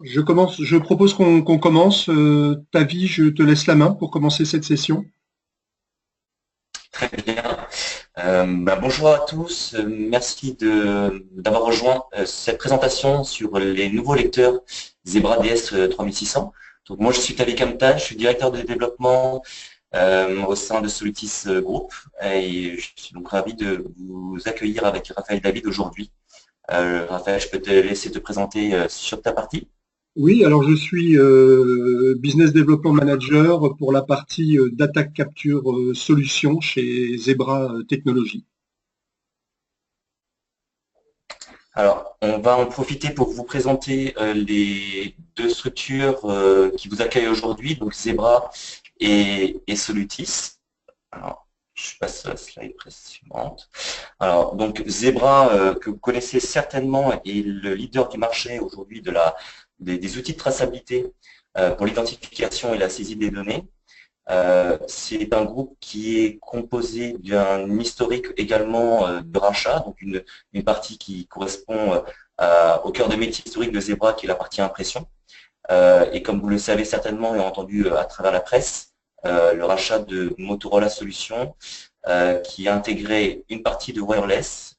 Je propose qu'on commence. Tavi, je te laisse la main pour commencer cette session. Très bien. Bonjour à tous. Merci d'avoir rejoint cette présentation sur les nouveaux lecteurs Zebra DS 3600. Donc moi je suis Tavi Kamta, je suis directeur de développement au sein de Solutis Group et je suis donc ravi de vous accueillir avec Raphaël David aujourd'hui. Raphaël, je peux te laisser te présenter sur ta partie. Oui, alors je suis Business Development Manager pour la partie Data Capture Solutions chez Zebra Technologies. Alors, on va en profiter pour vous présenter les deux structures qui vous accueillent aujourd'hui, donc Zebra et Solutis. Alors, je passe à la slide suivante. Alors, donc Zebra, que vous connaissez certainement, est le leader du marché aujourd'hui des outils de traçabilité pour l'identification et la saisie des données. C'est un groupe qui est composé d'un historique également de rachat, donc une partie qui correspond au cœur de métier historique de Zebra, qui est la partie impression. Et comme vous le savez certainement et entendu à travers la presse, le rachat de Motorola Solutions, qui a intégré une partie de wireless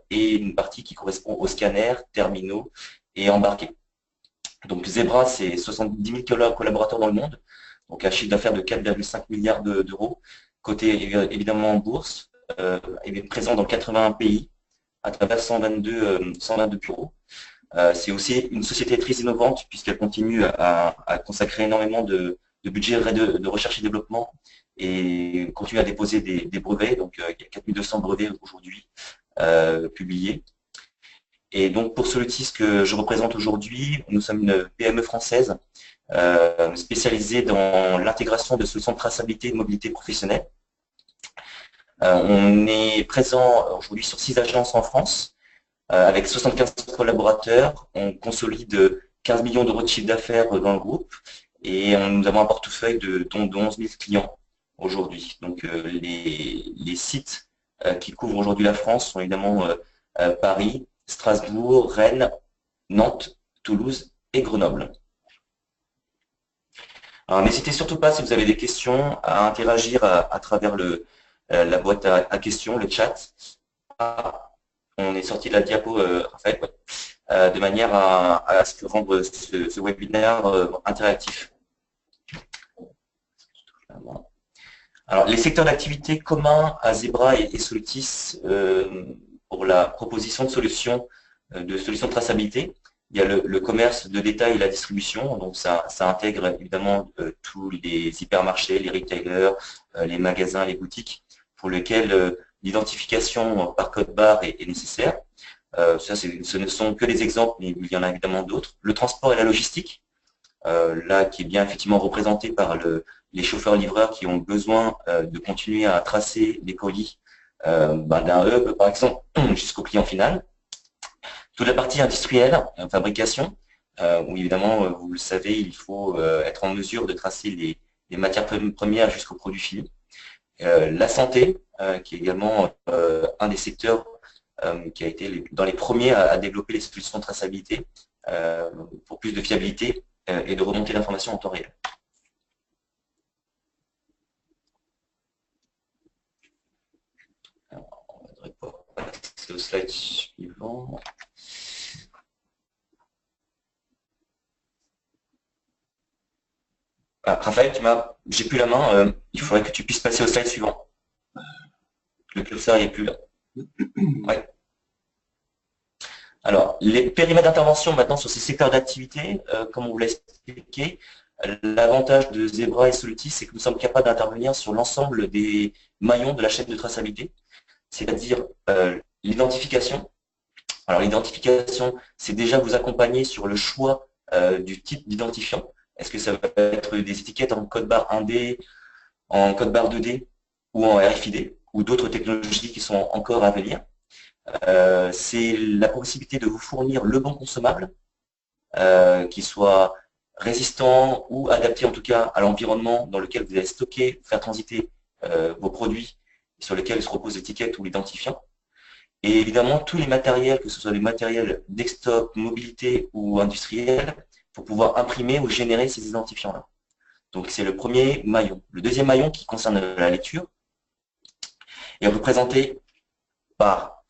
et une partie qui correspond aux scanners, terminaux et embarqués. Donc Zebra, c'est 70 000 collaborateurs dans le monde, donc un chiffre d'affaires de 4,5 milliards d'euros, coté évidemment en bourse, et présent dans 81 pays à travers 122 bureaux. C'est aussi une société très innovante puisqu'elle continue à consacrer énormément de budget de recherche et développement et continue à déposer des brevets. Donc il y a 4200 brevets aujourd'hui publiés. Et donc pour Solutis que je représente aujourd'hui, nous sommes une PME française spécialisée dans l'intégration de solutions de traçabilité et de mobilité professionnelle. On est présent aujourd'hui sur 6 agences en France, avec 75 collaborateurs. On consolide 15 millions d'euros de chiffre d'affaires dans le groupe et nous avons un portefeuille de 11 000 clients aujourd'hui. Donc les sites qui couvrent aujourd'hui la France sont évidemment Paris, Strasbourg, Rennes, Nantes, Toulouse et Grenoble. Alors n'hésitez surtout pas, si vous avez des questions, à interagir à travers la boîte à questions, le chat. Ah, on est sorti de la diapo, Raphaël, ouais. De manière à ce que rendre ce webinaire interactif. Alors, les secteurs d'activité communs à Zebra et Solutis pour la proposition de solutions de traçabilité. Il y a le commerce de détail et la distribution, donc ça intègre évidemment tous les hypermarchés, les retailers, les magasins, les boutiques, pour lesquels l'identification par code barre est nécessaire. Ce ne sont que des exemples, mais il y en a évidemment d'autres. Le transport et la logistique, là qui est bien effectivement représenté par les chauffeurs-livreurs qui ont besoin de continuer à tracer les colis d'un hub, par exemple, jusqu'au client final. Toute la partie industrielle, fabrication, où évidemment, vous le savez, il faut être en mesure de tracer les matières premières jusqu'au produit fini. La santé, qui est également un des secteurs qui a été dans les premiers à développer les solutions de traçabilité pour plus de fiabilité et de remontée d'informations en temps réel. Alors, on ne devrait pas passer au slide suivant. Ah, Raphaël, j'ai plus la main. Il faudrait que tu puisses passer au slide suivant. Le curseur n'est plus là. Ouais. Alors, les périmètres d'intervention maintenant sur ces secteurs d'activité, comme on vous l'a expliqué, l'avantage de Zebra et Solutis, c'est que nous sommes capables d'intervenir sur l'ensemble des maillons de la chaîne de traçabilité, c'est-à-dire l'identification. Alors, l'identification, c'est déjà vous accompagner sur le choix du type d'identifiant. Est-ce que ça va être des étiquettes en code barre 1D, en code barre 2D ou en RFID, ou d'autres technologies qui sont encore à venir. C'est la possibilité de vous fournir le bon consommable, qui soit résistant ou adapté en tout cas à l'environnement dans lequel vous allez stocker, faire transiter vos produits sur lesquels se repose l'étiquette ou l'identifiant. Et évidemment, tous les matériels, que ce soit les matériels desktop, mobilité ou industriels, pour pouvoir imprimer ou générer ces identifiants-là. Donc c'est le premier maillon. Le deuxième maillon qui concerne la lecture est représenté par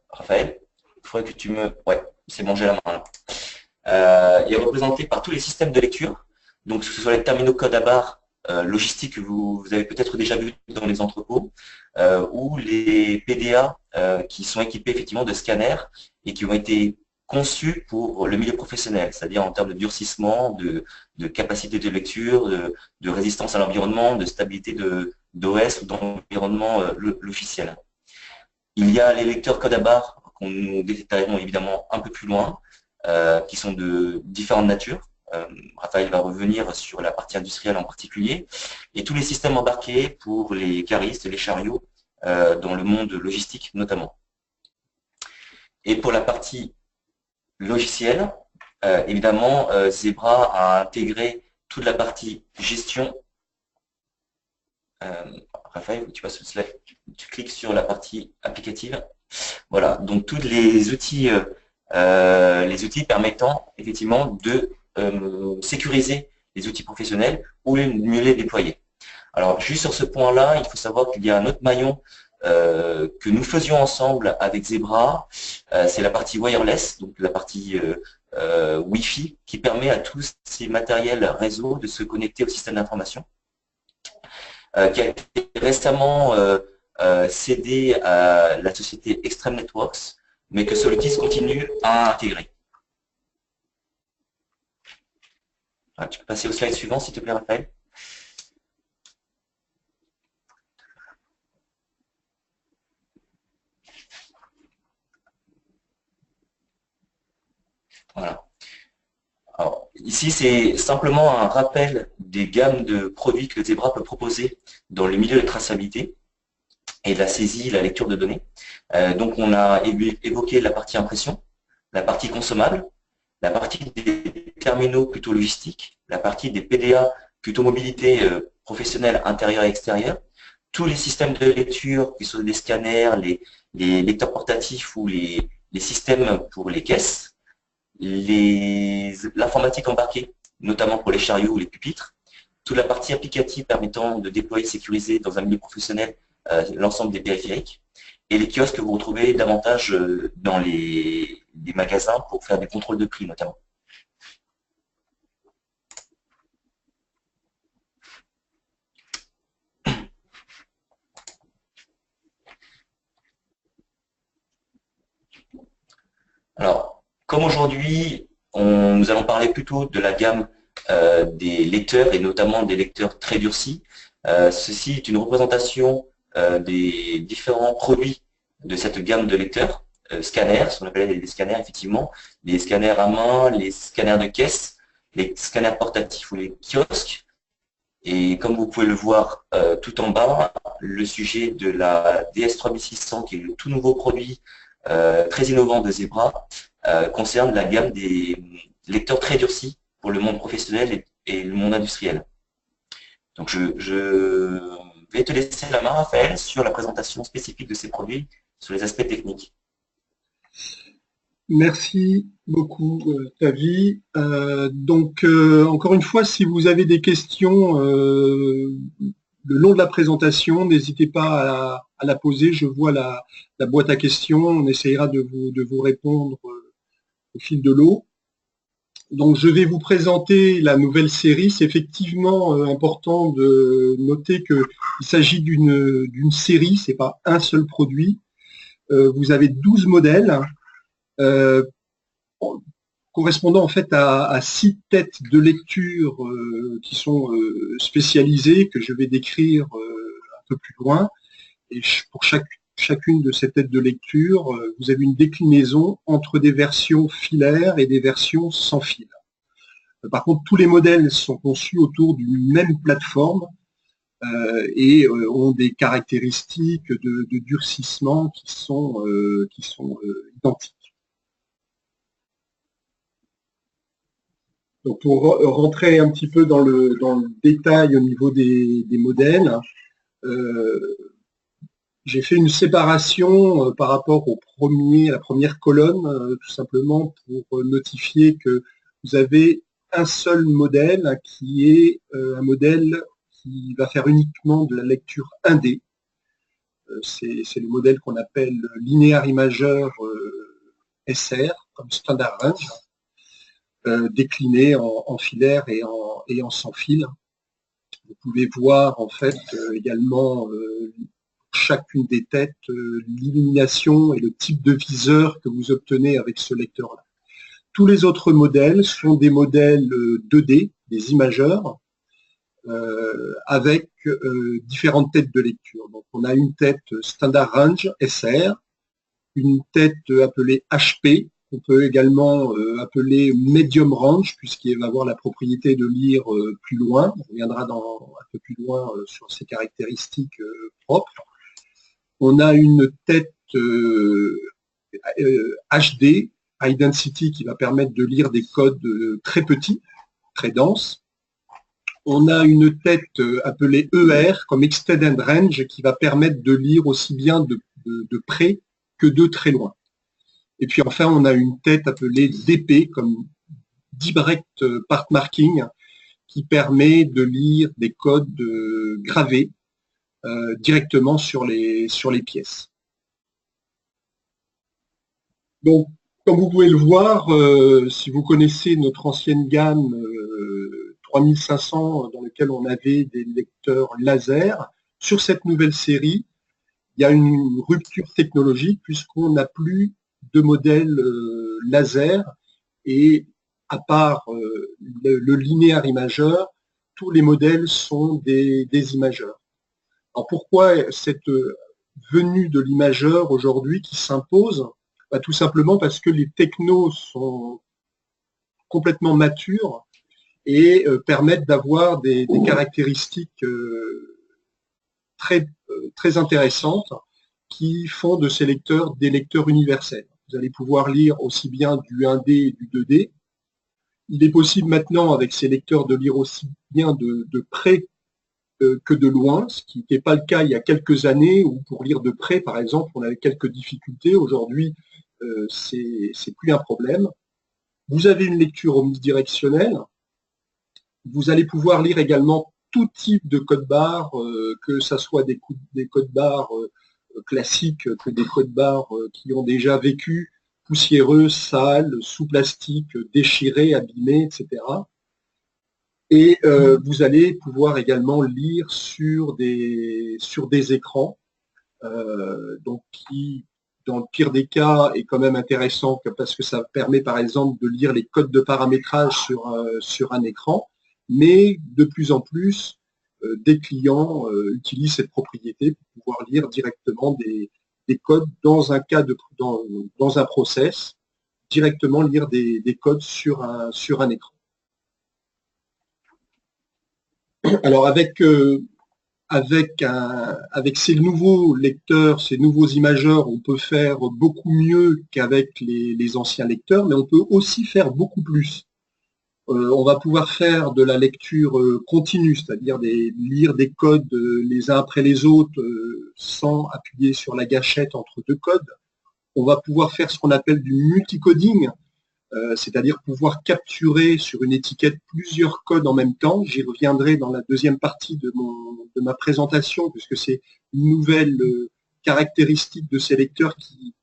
Raphaël. Il faudrait que tu me... Ouais, c'est bon, j'ai la main là. Il est représenté par tous les systèmes de lecture, donc que ce soit les terminaux code à barre logistiques que vous avez peut-être déjà vu dans les entrepôts, ou les PDA qui sont équipés effectivement de scanners et qui ont été conçus pour le milieu professionnel, c'est-à-dire en termes de durcissement, de capacité de lecture, de résistance à l'environnement, de stabilité d'OS ou d'environnement logiciel. Il y a les lecteurs code à barre qu'on nous détaillerons évidemment un peu plus loin, qui sont de différentes natures. Raphaël va revenir sur la partie industrielle en particulier, et tous les systèmes embarqués pour les caristes et les chariots dans le monde logistique notamment. Et pour la partie logicielle, évidemment, Zebra a intégré toute la partie gestion. Raphaël, tu passes le slide, tu cliques sur la partie applicative. Voilà, donc tous les outils permettant effectivement de sécuriser les outils professionnels ou mieux les déployer. Alors, juste sur ce point-là, il faut savoir qu'il y a un autre maillon que nous faisions ensemble avec Zebra, c'est la partie wireless, donc la partie Wi-Fi, qui permet à tous ces matériels réseau de se connecter au système d'information, qui a été récemment cédé à la société Extreme Networks, mais que Solutis continue à intégrer. Ah, tu peux passer au slide suivant, s'il te plaît, Raphaël. Voilà. Alors, ici, c'est simplement un rappel des gammes de produits que Zebra peut proposer dans le milieu de traçabilité et de la saisie, la lecture de données. Donc, on a évoqué la partie impression, la partie consommable, la partie des terminaux plutôt logistiques, la partie des PDA plutôt mobilité professionnelle intérieure et extérieure, tous les systèmes de lecture, qui sont des scanners, les lecteurs portatifs ou les systèmes pour les caisses, l'informatique embarquée, notamment pour les chariots ou les pupitres, toute la partie applicative permettant de déployer, sécuriser dans un milieu professionnel l'ensemble des périphériques, et les kiosques que vous retrouvez davantage dans les magasins pour faire des contrôles de prix notamment. Alors, comme aujourd'hui, nous allons parler plutôt de la gamme des lecteurs et notamment des lecteurs très durcis. Ceci est une représentation des différents produits de cette gamme de lecteurs, scanners, ce qu'on appelle des scanners effectivement, les scanners à main, les scanners de caisse, les scanners portatifs ou les kiosques. Et comme vous pouvez le voir tout en bas, le sujet de la DS3600, qui est le tout nouveau produit très innovant de Zebra, concerne la gamme des lecteurs très durcis pour le monde professionnel et le monde industriel. Donc je vais te laisser la main, Raphaël, sur la présentation spécifique de ces produits, sur les aspects techniques. Merci beaucoup, Tavi. Encore une fois, si vous avez des questions le long de la présentation, n'hésitez pas à la poser. Je vois la boîte à questions. On essayera de vous répondre au fil de l'eau. Donc, je vais vous présenter la nouvelle série. C'est effectivement important de noter qu'il s'agit d'une série, c'est pas un seul produit. Vous avez 12 modèles correspondant en fait à 6 têtes de lecture qui sont spécialisées, que je vais décrire un peu plus loin. Et pour chacune de ces têtes de lecture, vous avez une déclinaison entre des versions filaires et des versions sans fil. Par contre, tous les modèles sont conçus autour d'une même plateforme et ont des caractéristiques de durcissement qui sont identiques. Donc pour rentrer un petit peu dans le détail au niveau des modèles, J'ai fait une séparation par rapport à la première colonne, tout simplement pour notifier que vous avez un seul modèle qui est un modèle qui va faire uniquement de la lecture 1D. C'est le modèle qu'on appelle Linear Imager SR, comme Standard Range, décliné en filaire et en sans fil. Vous pouvez voir en fait également chacune des têtes, l'illumination et le type de viseur que vous obtenez avec ce lecteur-là. Tous les autres modèles sont des modèles 2D, des imageurs, avec différentes têtes de lecture. Donc on a une tête Standard Range SR, une tête appelée HP, on peut également appeler Medium Range, puisqu'il va avoir la propriété de lire plus loin. On reviendra un peu plus loin sur ses caractéristiques propres. On a une tête HD, High Density, qui va permettre de lire des codes très petits, très denses. On a une tête appelée ER, comme Extended Range, qui va permettre de lire aussi bien de près que de très loin. Et puis enfin, on a une tête appelée DP, comme Direct Part Marking, qui permet de lire des codes gravés directement sur les pièces. Donc, comme vous pouvez le voir, si vous connaissez notre ancienne gamme 3500 dans laquelle on avait des lecteurs laser, sur cette nouvelle série, il y a une rupture technologique puisqu'on n'a plus de modèle laser et à part le linéaire imageur, tous les modèles sont des imageurs. Alors pourquoi cette venue de l'imageur aujourd'hui qui s'impose? Tout simplement parce que les technos sont complètement matures et permettent d'avoir des caractéristiques très intéressantes qui font de ces lecteurs des lecteurs universels. Vous allez pouvoir lire aussi bien du 1D et du 2D. Il est possible maintenant avec ces lecteurs de lire aussi bien de près que de loin, ce qui n'était pas le cas il y a quelques années, où pour lire de près, par exemple, on avait quelques difficultés. Aujourd'hui, c'est plus un problème. Vous avez une lecture omnidirectionnelle. Vous allez pouvoir lire également tout type de code barre, que ce soit des codes barres classiques, que des codes barres qui ont déjà vécu, poussiéreux, sales, sous plastique, déchirés, abîmés, etc. Et vous allez pouvoir également lire sur des écrans, donc qui, dans le pire des cas, est quand même intéressant parce que ça permet par exemple de lire les codes de paramétrage sur un écran, mais de plus en plus, des clients utilisent cette propriété pour pouvoir lire directement des codes dans un cas dans un process, directement lire des codes sur un écran. Alors avec ces nouveaux lecteurs, ces nouveaux imageurs, on peut faire beaucoup mieux qu'avec les anciens lecteurs, mais on peut aussi faire beaucoup plus. On va pouvoir faire de la lecture continue, c'est-à-dire lire des codes les uns après les autres sans appuyer sur la gâchette entre deux codes. On va pouvoir faire ce qu'on appelle du multicoding, c'est-à-dire pouvoir capturer sur une étiquette plusieurs codes en même temps. J'y reviendrai dans la deuxième partie de ma présentation, puisque c'est une nouvelle caractéristique de ces lecteurs qui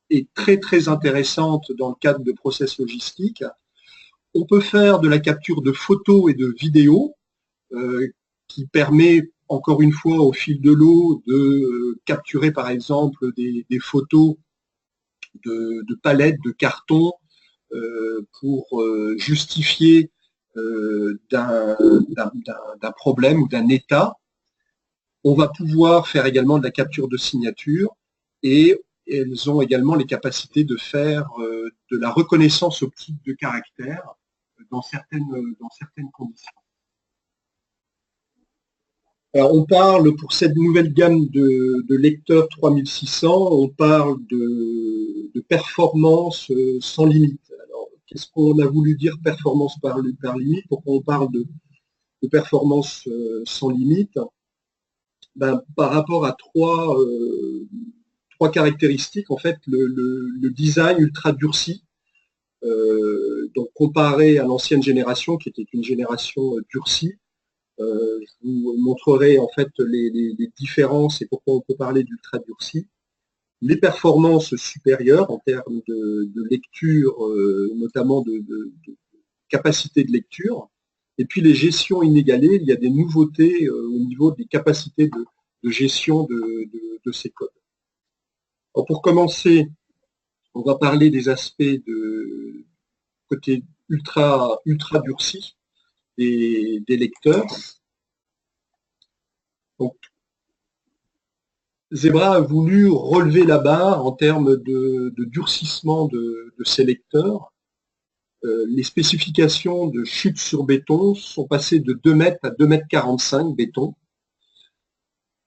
est très intéressante dans le cadre de process logistiques. On peut faire de la capture de photos et de vidéos, qui permet encore une fois au fil de l'eau de capturer par exemple des photos de palettes, de cartons, pour justifier d'un problème ou d'un état. On va pouvoir faire également de la capture de signature et elles ont également les capacités de faire de la reconnaissance optique de caractères dans certaines conditions. Alors, on parle, pour cette nouvelle gamme de lecteurs 3600, on parle de performance sans limite. Alors, qu'est-ce qu'on a voulu dire performance par limite? Pourquoi on parle de performance sans limite? Par rapport à trois caractéristiques, en fait, le design ultra durci, donc comparé à l'ancienne génération, qui était une génération durcie, je vous montrerai en fait les différences et pourquoi on peut parler d'ultra durci. Les performances supérieures en termes de lecture, notamment de capacité de lecture, et puis les gestions inégalées, il y a des nouveautés au niveau des capacités de gestion de ces codes. Alors pour commencer, on va parler des aspects de côté ultra durci des lecteurs. Donc, Zebra a voulu relever la barre en termes de durcissement de ces lecteurs. Les spécifications de chute sur béton sont passées de 2 mètres à 2,45 m béton.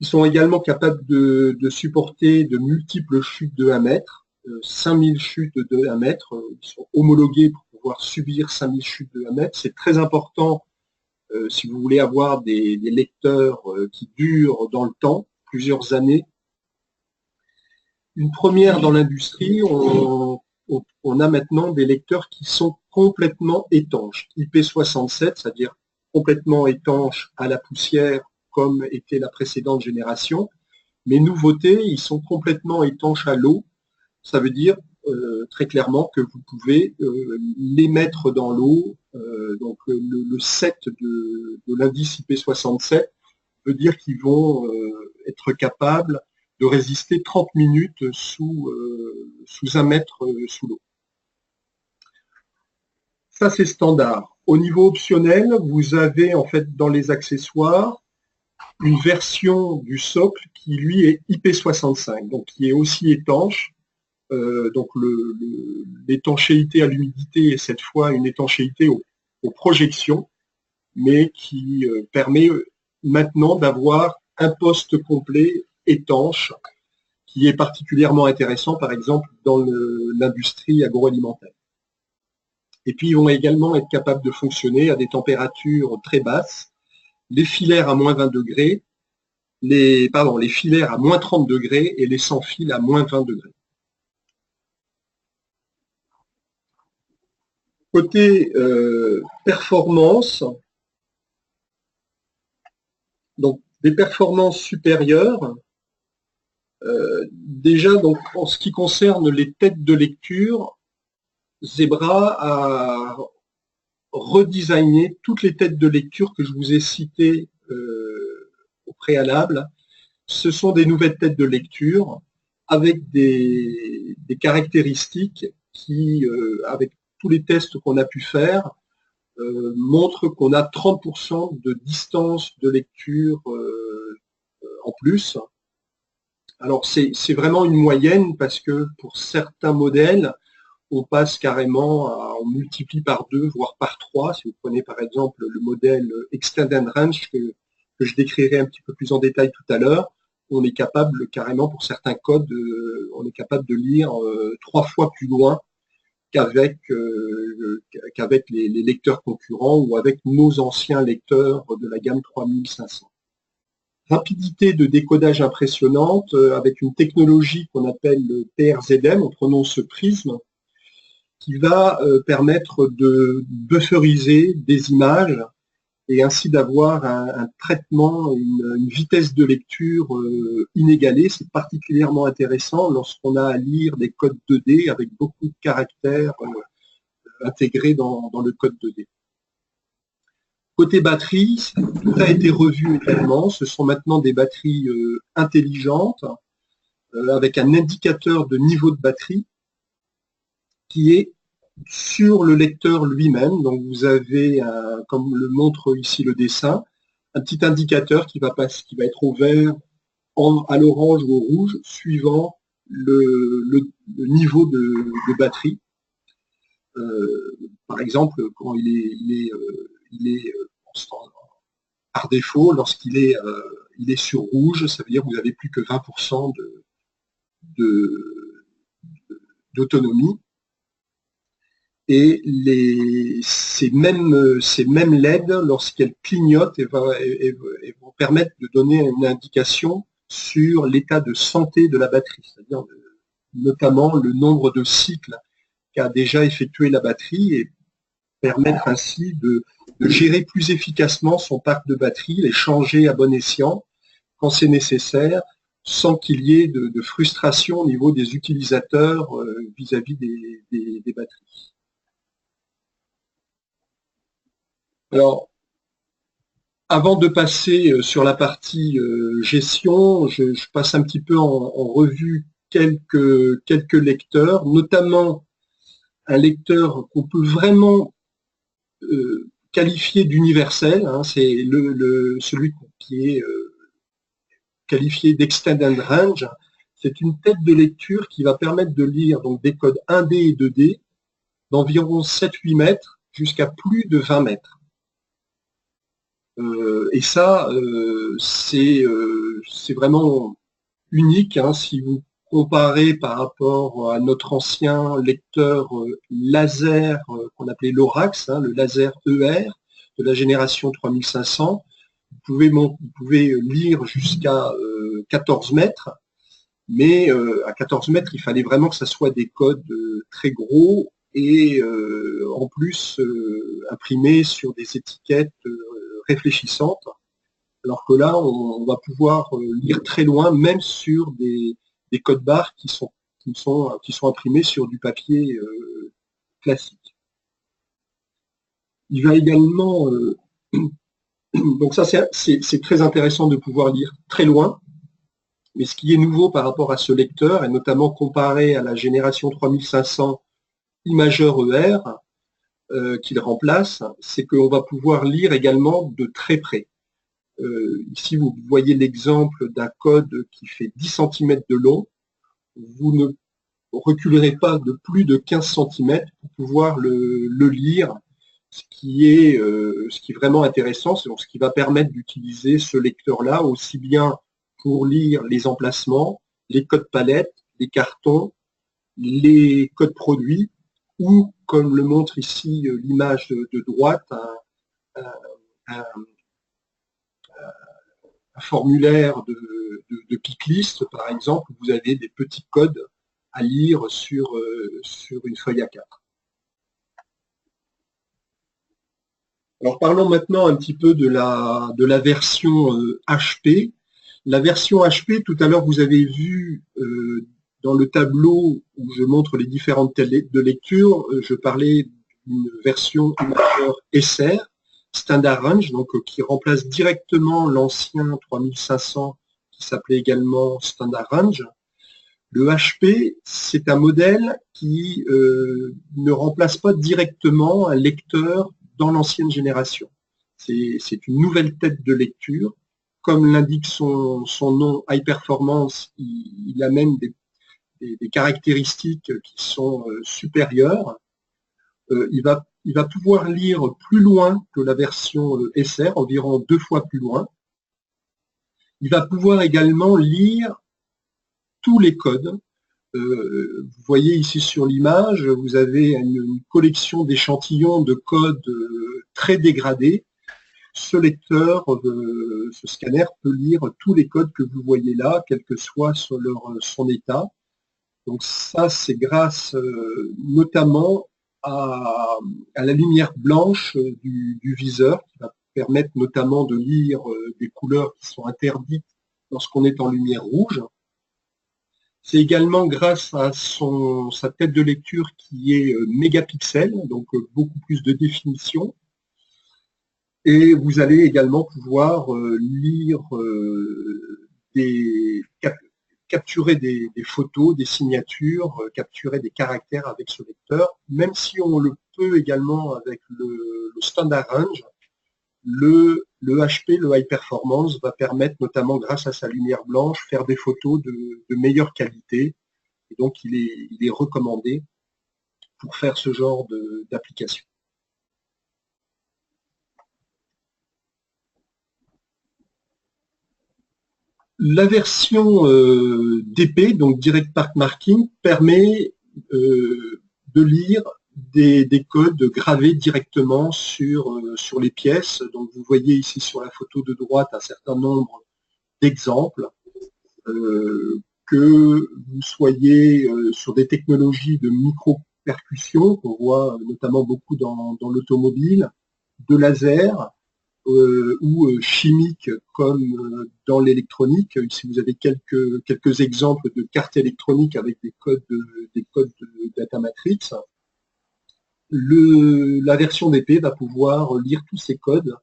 Ils sont également capables de supporter de multiples chutes de 1 mètre, 5000 chutes de 1 mètre. Ils sont homologués pour pouvoir subir 5000 chutes de 1 mètre. C'est très important si vous voulez avoir des lecteurs qui durent dans le temps, plusieurs années. Une première dans l'industrie, on a maintenant des lecteurs qui sont complètement étanches. IP67, c'est-à-dire complètement étanches à la poussière, comme était la précédente génération. Mais nouveautés, ils sont complètement étanches à l'eau. Ça veut dire très clairement que vous pouvez les mettre dans l'eau. Donc le 7 de l'indice IP67 veut dire qu'ils vont être capables de résister 30 minutes sous 1 mètre sous l'eau. Ça, c'est standard. Au niveau optionnel, vous avez en fait dans les accessoires une version du socle qui, lui, est IP65, donc qui est aussi étanche. Donc l'étanchéité à l'humidité est cette fois une étanchéité aux projections, mais qui permet maintenant d'avoir un poste complet étanche, qui est particulièrement intéressant, par exemple, dans l'industrie agroalimentaire. Et puis, ils vont également être capables de fonctionner à des températures très basses, les filaires à moins 20 degrés, les filaires à moins 30 degrés et les sans fil à moins 20 degrés. Côté performance, donc des performances supérieures, déjà donc en ce qui concerne les têtes de lecture, Zebra a redesigné toutes les têtes de lecture que je vous ai citées au préalable. Ce sont des nouvelles têtes de lecture avec des caractéristiques qui, avec tous les tests qu'on a pu faire, montrent qu'on a 30% de distance de lecture en plus. Alors c'est vraiment une moyenne parce que pour certains modèles, on passe carrément, on multiplie par 2, voire par 3. Si vous prenez par exemple le modèle Extended Range que je décrirai un petit peu plus en détail tout à l'heure, on est capable carrément pour certains codes, on est capable de lire 3 fois plus loin qu'avec les lecteurs concurrents ou avec nos anciens lecteurs de la gamme 3500. Rapidité de décodage impressionnante avec une technologie qu'on appelle le PRZM, on prononce prisme, qui va permettre de bufferiser des images et ainsi d'avoir un traitement, une vitesse de lecture inégalée. C'est particulièrement intéressant lorsqu'on a à lire des codes 2D avec beaucoup de caractères intégrés dans le code 2D. Côté batterie, tout a été revu également. Ce sont maintenant des batteries intelligentes avec un indicateur de niveau de batterie qui est sur le lecteur lui-même. Donc vous avez, comme le montre ici le dessin, un petit indicateur qui va être au vert, à l'orange ou au rouge, suivant le niveau de batterie. Par exemple, quand il est par défaut, lorsqu'il est sur rouge, ça veut dire que vous n'avez plus que 20% d'autonomie. et ces mêmes LED, lorsqu'elles clignotent, vont permettre de donner une indication sur l'état de santé de la batterie, c'est-à-dire notamment le nombre de cycles qu'a déjà effectué la batterie et permettre ainsi de gérer plus efficacement son parc de batterie, les changer à bon escient quand c'est nécessaire, sans qu'il y ait de frustration au niveau des utilisateurs vis-à-vis des batteries. Alors, avant de passer sur la partie gestion, je passe un petit peu en revue quelques lecteurs, notamment un lecteur qu'on peut vraiment qualifié d'universel, hein, c'est celui qui est qualifié d'Extended Range. C'est une tête de lecture qui va permettre de lire donc, des codes 1D et 2D d'environ 7-8 mètres jusqu'à plus de 20 mètres. Et ça, c'est vraiment unique, hein, si vous comparez par rapport à notre ancien lecteur laser qu'on appelait l'Orax, hein, le laser ER de la génération 3500. Vous pouvez lire jusqu'à 14 mètres, mais à 14 mètres, il fallait vraiment que ça soit des codes très gros et en plus imprimés sur des étiquettes réfléchissantes. Alors que là, on va pouvoir lire très loin, même sur des codes barres qui sont imprimés sur du papier classique. Il va également... donc ça, c'est très intéressant de pouvoir lire très loin, mais ce qui est nouveau par rapport à ce lecteur, et notamment comparé à la génération 3500 imageur ER qu'il remplace, c'est qu'on va pouvoir lire également de très près. Ici, vous voyez l'exemple d'un code qui fait 10 cm de long. Vous ne reculerez pas de plus de 15 cm pour pouvoir le lire, ce qui est vraiment intéressant, c'est ce qui va permettre d'utiliser ce lecteur-là aussi bien pour lire les emplacements, les codes palettes, les cartons, les codes produits, ou, comme le montre ici l'image de droite, un formulaire de picklist, par exemple, où vous avez des petits codes à lire sur une feuille A4. Alors parlons maintenant un petit peu de la version HP. La version HP, tout à l'heure, vous avez vu dans le tableau où je montre les différentes têtes de lecture, je parlais d'une version imageur SR, Standard Range, donc qui remplace directement l'ancien 3500 qui s'appelait également Standard Range. Le HP, c'est un modèle qui ne remplace pas directement un lecteur dans l'ancienne génération. C'est une nouvelle tête de lecture. Comme l'indique son nom, High Performance, il amène des caractéristiques qui sont supérieures. Il va pouvoir lire plus loin que la version SR, environ 2 fois plus loin. Il va pouvoir également lire tous les codes. Vous voyez ici sur l'image, vous avez une collection d'échantillons de codes très dégradés. Ce lecteur, ce scanner peut lire tous les codes que vous voyez là, quel que soit son état. Donc ça, c'est grâce notamment à la lumière blanche du viseur, qui va permettre notamment de lire des couleurs qui sont interdites lorsqu'on est en lumière rouge. C'est également grâce à sa tête de lecture qui est mégapixel, donc beaucoup plus de définition. Et vous allez également pouvoir lire capturer des photos, des signatures, capturer des caractères avec ce lecteur, même si on le peut également avec le Standard Range. Le HP, le High Performance, va permettre, notamment grâce à sa lumière blanche, faire des photos de meilleure qualité. Et donc, il est recommandé pour faire ce genre d'application. La version DP, donc Direct Path Marking, permet de lire des codes gravés directement sur les pièces. Donc vous voyez ici sur la photo de droite un certain nombre d'exemples, que vous soyez sur des technologies de micro-percussion, qu'on voit notamment beaucoup dans l'automobile, de laser, ou chimiques comme dans l'électronique. Ici, vous avez quelques exemples de cartes électroniques avec des codes de data matrix. La version DP va pouvoir lire tous ces codes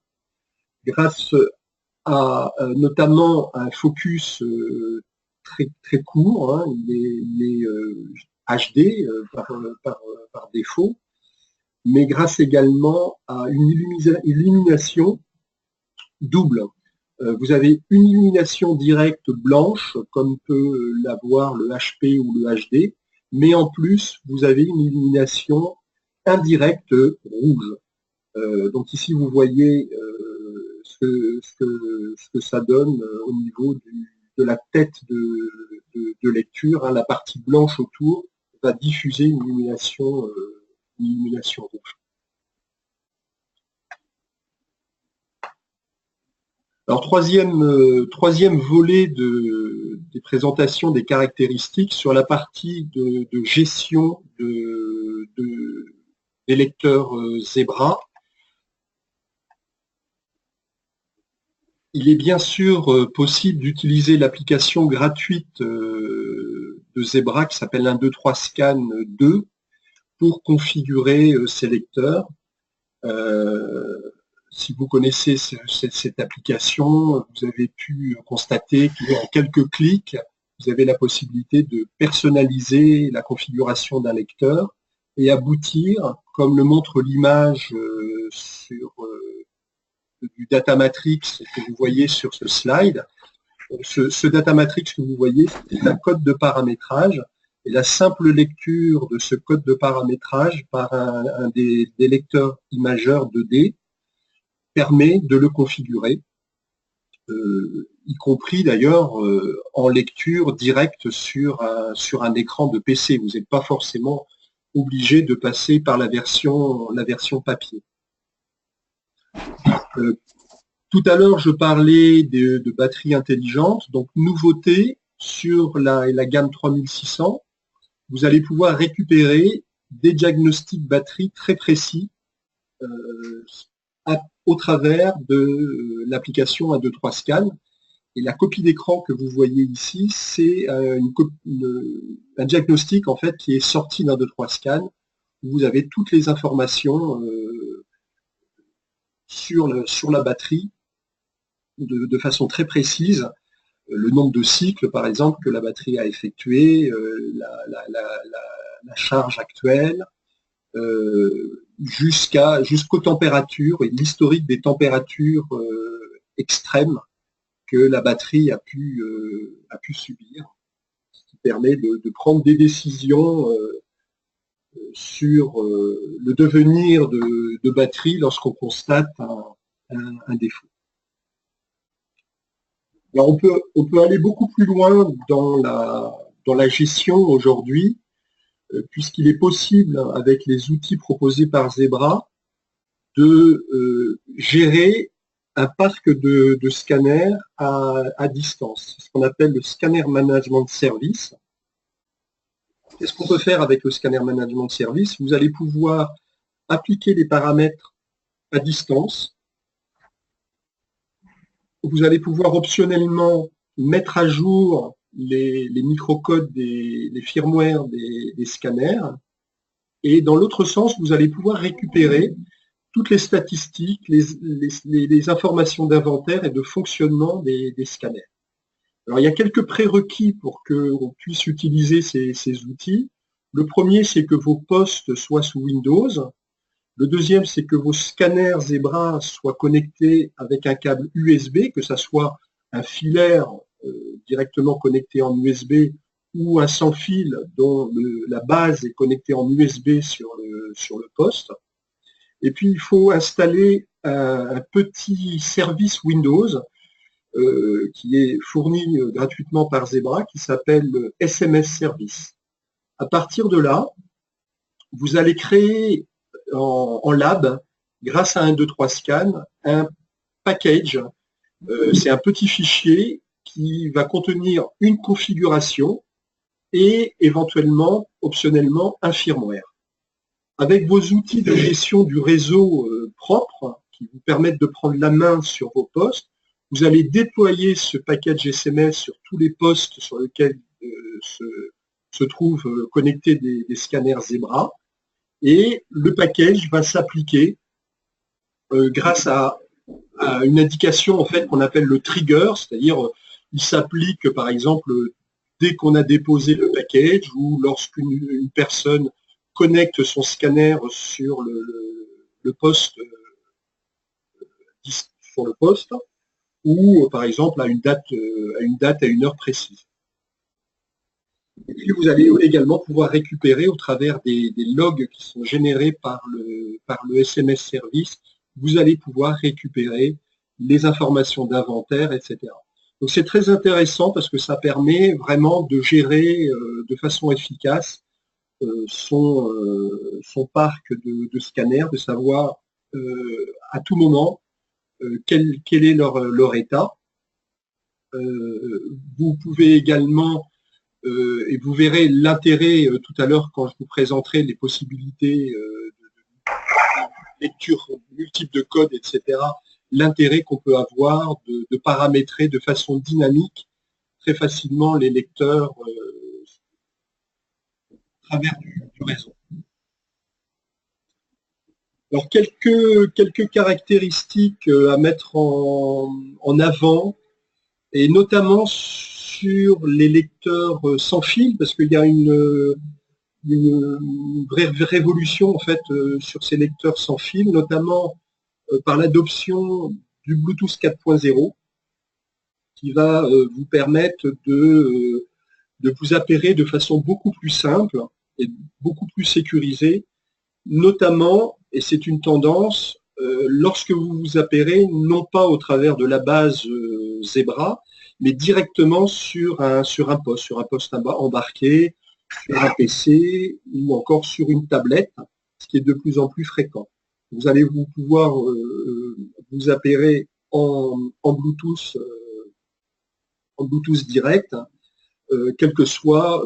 grâce à notamment un focus très court, hein, il est HD par défaut, mais grâce également à une illumination double. Vous avez une illumination directe blanche, comme peut l'avoir le HP ou le HD, mais en plus, vous avez une illumination indirecte rouge. Donc ici, vous voyez ce que ça donne au niveau de la tête de lecture. Hein. La partie blanche autour va diffuser une illumination rouge. Alors, troisième volet des présentations des caractéristiques sur la partie de gestion des lecteurs Zebra. Il est bien sûr possible d'utiliser l'application gratuite de Zebra qui s'appelle 123scan 2 pour configurer ces lecteurs. Si vous connaissez cette application, vous avez pu constater qu'en quelques clics, vous avez la possibilité de personnaliser la configuration d'un lecteur et aboutir, comme le montre l'image du data matrix que vous voyez sur ce slide. Ce data matrix que vous voyez, c'est un code de paramétrage. Et la simple lecture de ce code de paramétrage par un des lecteurs imageurs 2D permet de le configurer, y compris d'ailleurs en lecture directe sur un écran de PC. Vous n'êtes pas forcément obligé de passer par la version papier. Tout à l'heure, je parlais de batteries intelligentes. Donc, nouveauté sur la gamme 3600, vous allez pouvoir récupérer des diagnostics batterie très précis au travers de l'application 123scan. Et la copie d'écran que vous voyez ici, c'est un diagnostic en fait qui est sorti d'123scan. Vous avez toutes les informations sur la batterie de façon très précise. Le nombre de cycles, par exemple, que la batterie a effectué, la charge actuelle, jusqu'aux températures et l'historique des températures extrêmes que la batterie a pu subir, ce qui permet de prendre des décisions sur le devenir de batterie lorsqu'on constate un défaut. Alors on peut aller beaucoup plus loin dans la gestion aujourd'hui, puisqu'il est possible, avec les outils proposés par Zebra, de gérer un parc de scanners à distance. C'est ce qu'on appelle le Scanner Management Service. Qu'est-ce qu'on peut faire avec le Scanner Management Service? Vous allez pouvoir appliquer les paramètres à distance. Vous allez pouvoir optionnellement mettre à jour les microcodes, les firmware des scanners. Et dans l'autre sens, vous allez pouvoir récupérer toutes les statistiques, les informations d'inventaire et de fonctionnement des scanners. Alors, il y a quelques prérequis pour qu'on puisse utiliser ces outils. Le premier, c'est que vos postes soient sous Windows. Le deuxième, c'est que vos scanners Zebra soient connectés avec un câble USB, que ce soit un filaire directement connecté en USB ou un sans fil dont la base est connectée en USB sur le poste. Et puis, il faut installer un petit service Windows qui est fourni gratuitement par Zebra, qui s'appelle SMS Service. À partir de là, vous allez créer en lab, grâce à un 2-3 scan, un package. C'est un petit fichier qui va contenir une configuration et éventuellement, optionnellement, un firmware. Avec vos outils de gestion du réseau propres, qui vous permettent de prendre la main sur vos postes, vous allez déployer ce package SMS sur tous les postes sur lesquels se trouvent connectés des scanners Zebra, et le package va s'appliquer grâce à une indication en fait qu'on appelle le trigger, c'est-à-dire il s'applique par exemple dès qu'on a déposé le package ou lorsqu'une personne connecte son scanner sur le poste sur le poste, ou par exemple à une date à une heure précise. Et puis vous allez également pouvoir récupérer au travers des logs qui sont générés par le SMS service, vous allez pouvoir récupérer les informations d'inventaire, etc. Donc c'est très intéressant parce que ça permet vraiment de gérer de façon efficace son parc de scanners, de savoir à tout moment quel est leur état. Vous pouvez également, et vous verrez l'intérêt tout à l'heure quand je vous présenterai les possibilités de lecture multiple de code, etc., l'intérêt qu'on peut avoir de paramétrer de façon dynamique très facilement les lecteurs à travers du réseau. Alors, quelques caractéristiques à mettre en avant, et notamment sur les lecteurs sans fil, parce qu'il y a une vraie révolution en fait sur ces lecteurs sans fil, notamment par l'adoption du Bluetooth 4.0, qui va vous permettre de vous appairer de façon beaucoup plus simple et beaucoup plus sécurisée, notamment, et c'est une tendance, lorsque vous vous appairez, non pas au travers de la base Zebra, mais directement sur un poste embarqué, sur un PC ou encore sur une tablette, ce qui est de plus en plus fréquent. Vous allez pouvoir vous appairer en Bluetooth direct, quel que soit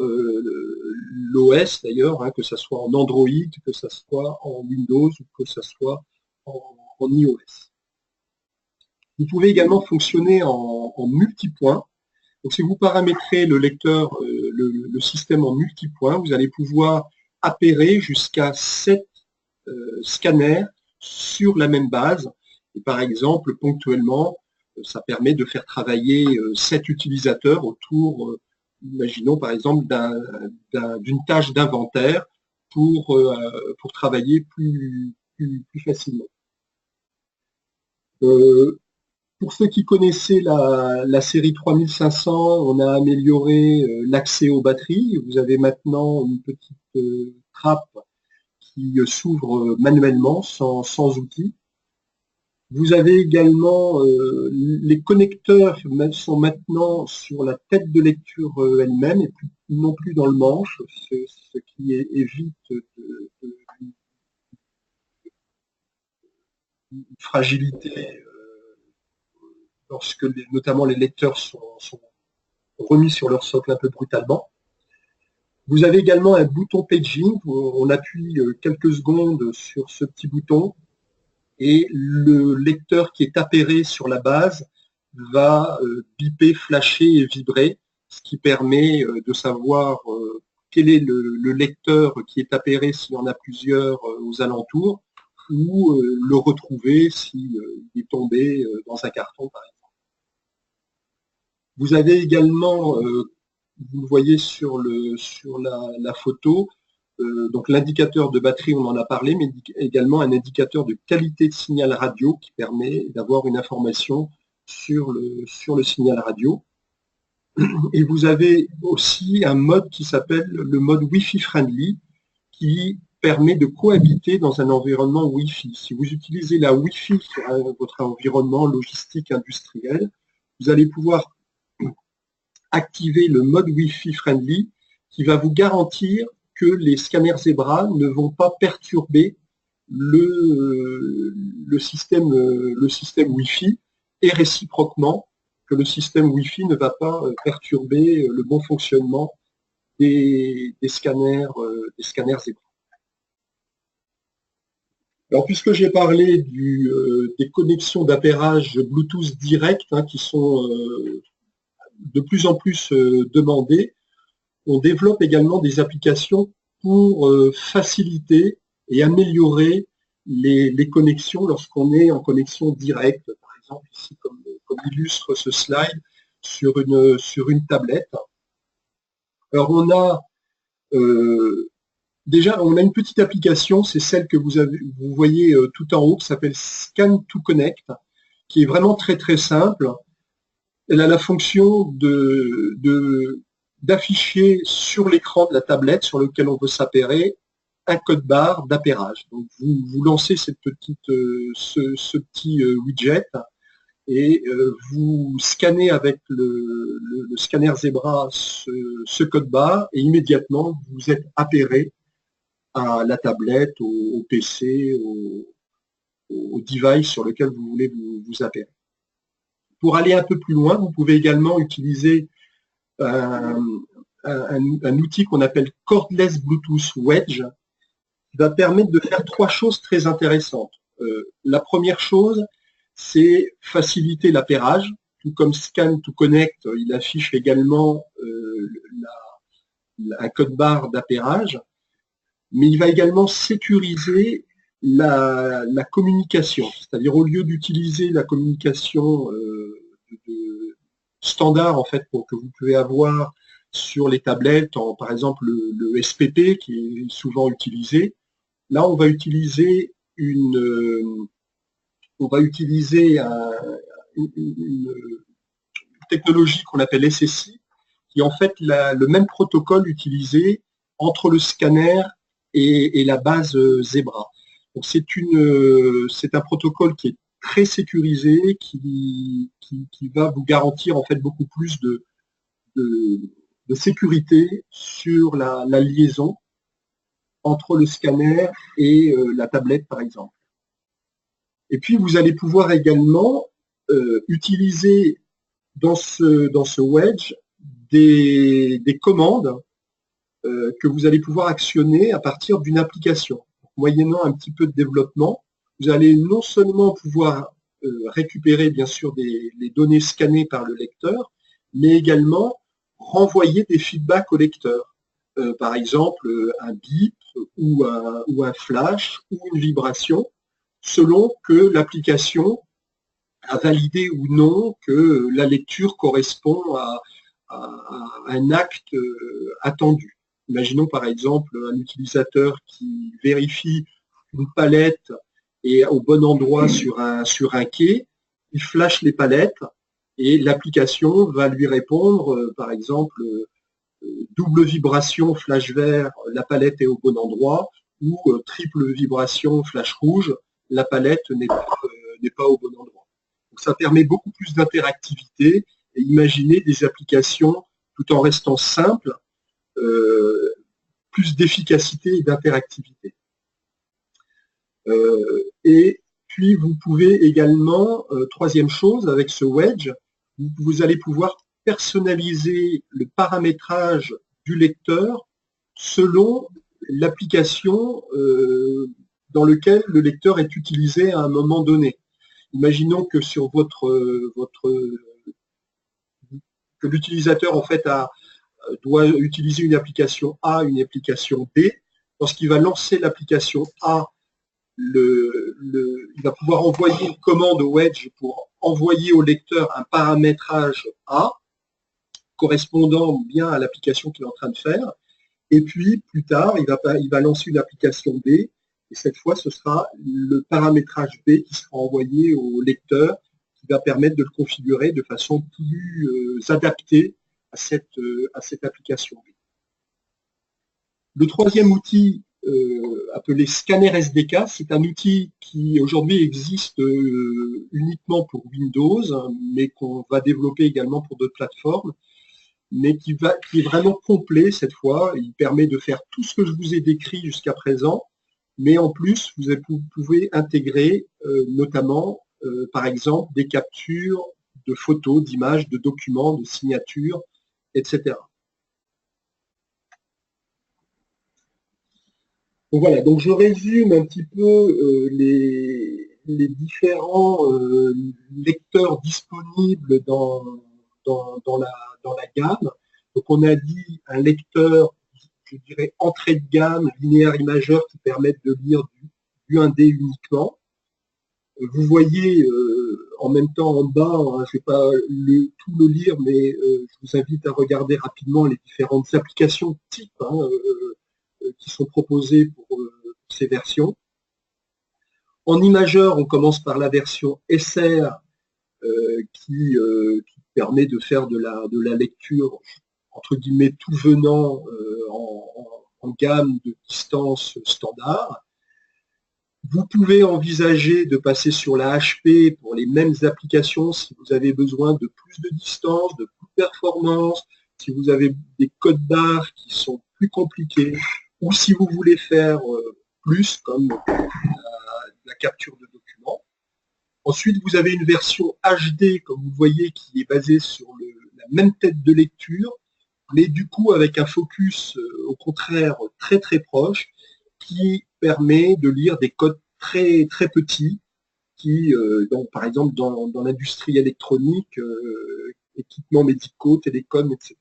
l'OS d'ailleurs, hein, que ce soit en Android, que ce soit en Windows ou que ce soit en iOS. Vous pouvez également fonctionner en multipoint. Donc si vous paramétrez le lecteur, le système en multipoint, vous allez pouvoir appairer jusqu'à 7 scanners sur la même base. Et par exemple, ponctuellement, ça permet de faire travailler 7 utilisateurs autour, imaginons par exemple, d'une tâche d'inventaire pour travailler plus facilement. Pour ceux qui connaissaient la série 3500, on a amélioré l'accès aux batteries. Vous avez maintenant une petite trappe qui s'ouvre manuellement, sans outils. Vous avez également, les connecteurs sont maintenant sur la tête de lecture elle-même et non plus dans le manche, ce qui évite une fragilité lorsque notamment les lecteurs sont remis sur leur socle un peu brutalement. Vous avez également un bouton paging, on appuie quelques secondes sur ce petit bouton et le lecteur qui est appairé sur la base va biper, flasher et vibrer, ce qui permet de savoir quel est le lecteur qui est appairé s'il y en a plusieurs aux alentours, ou le retrouver s'il est tombé dans un carton, par exemple. Vous avez également, vous le voyez sur la photo, donc l'indicateur de batterie, on en a parlé, mais également un indicateur de qualité de signal radio qui permet d'avoir une information sur le signal radio. Et vous avez aussi un mode qui s'appelle le mode Wi-Fi friendly, qui permet de cohabiter dans un environnement Wi-Fi. Si vous utilisez la Wi-Fi sur votre environnement logistique industriel, vous allez pouvoir activer le mode Wi-Fi friendly qui va vous garantir que les scanners Zebra ne vont pas perturber le système Wi-Fi, et réciproquement que le système Wi-Fi ne va pas perturber le bon fonctionnement des scanners Zebra. Alors, puisque j'ai parlé des connexions d'appairage Bluetooth direct, qui sont de plus en plus demandées, on développe également des applications pour faciliter et améliorer les connexions lorsqu'on est en connexion directe. Par exemple, ici, comme illustre ce slide, sur une tablette. Alors, on a déjà, on a une petite application, c'est celle que vous voyez tout en haut, qui s'appelle Scan to Connect, qui est vraiment très très simple. Elle a la fonction d'afficher sur l'écran de la tablette sur lequel on veut s'appairer un code barre d'appairage. Donc vous lancez ce petit widget et vous scannez avec le scanner Zebra ce code barre et immédiatement vous êtes appairé à la tablette, au PC, au device sur lequel vous voulez vous appairer. Pour aller un peu plus loin, vous pouvez également utiliser un outil qu'on appelle Cordless Bluetooth Wedge, qui va permettre de faire trois choses très intéressantes. La première chose, c'est faciliter l'appairage. Tout comme Scan to Connect, il affiche également un code barre d'appairage, mais il va également sécuriser la communication. C'est-à-dire, au lieu d'utiliser la communication standard en fait, que vous pouvez avoir sur les tablettes, par exemple le SPP qui est souvent utilisé, là on va utiliser une technologie qu'on appelle SSI, qui est en fait le même protocole utilisé entre le scanner et la base Zebra. Donc c'est un protocole qui est très sécurisé, qui va vous garantir en fait beaucoup plus de sécurité sur la liaison entre le scanner et la tablette par exemple. Et puis vous allez pouvoir également utiliser dans ce wedge des commandes que vous allez pouvoir actionner à partir d'une application. Moyennant un petit peu de développement, vous allez non seulement pouvoir récupérer bien sûr les données scannées par le lecteur, mais également renvoyer des feedbacks au lecteur. Par exemple, un bip ou un flash ou une vibration, selon que l'application a validé ou non que la lecture correspond à un acte attendu. Imaginons par exemple un utilisateur qui vérifie une palette et au bon endroit sur un quai, il flash les palettes et l'application va lui répondre, par exemple, double vibration, flash vert, la palette est au bon endroit, ou triple vibration, flash rouge, la palette n'est pas au bon endroit. Donc ça permet beaucoup plus d'interactivité et imaginer des applications tout en restant simples, plus d'efficacité et d'interactivité. Et puis vous pouvez également, troisième chose, avec ce wedge, vous allez pouvoir personnaliser le paramétrage du lecteur selon l'application dans laquelle le lecteur est utilisé à un moment donné. Imaginons que sur que l'utilisateur en fait doit utiliser une application A, une application B. Lorsqu'il va lancer l'application A, il va pouvoir envoyer une commande au wedge pour envoyer au lecteur un paramétrage A correspondant bien à l'application qu'il est en train de faire. Et puis, plus tard, il va lancer une application B. Et cette fois, ce sera le paramétrage B qui sera envoyé au lecteur, qui va permettre de le configurer de façon plus adaptée à cette application B. Le troisième outil, appelé Scanner SDK, c'est un outil qui aujourd'hui existe uniquement pour Windows, mais qu'on va développer également pour d'autres plateformes. mais qui est vraiment complet cette fois. Il permet de faire tout ce que je vous ai décrit jusqu'à présent, mais en plus, vous pouvez intégrer notamment, par exemple, des captures de photos, d'images, de documents, de signatures, etc. Donc voilà, donc je résume un petit peu les différents lecteurs disponibles dans la gamme. Donc on a dit un lecteur, je dirais, entrée de gamme, linéaire imageur qui permettent de lire du 1D uniquement. Vous voyez en même temps en bas, hein, je ne vais pas tout le lire, mais je vous invite à regarder rapidement les différentes applications types qui sont proposées pour ces versions. En imageur, on commence par la version SR qui permet de faire de la lecture entre guillemets tout venant en gamme de distance standard. Vous pouvez envisager de passer sur la HP pour les mêmes applications si vous avez besoin de plus de distance, de plus de performance, si vous avez des codes barres qui sont plus compliqués, ou si vous voulez faire plus, comme la capture de documents. Ensuite, vous avez une version HD, comme vous voyez, qui est basée sur la même tête de lecture, mais du coup avec un focus au contraire très très proche, qui permet de lire des codes très très petits, qui, donc, par exemple dans l'industrie électronique, équipements médicaux, télécoms, etc.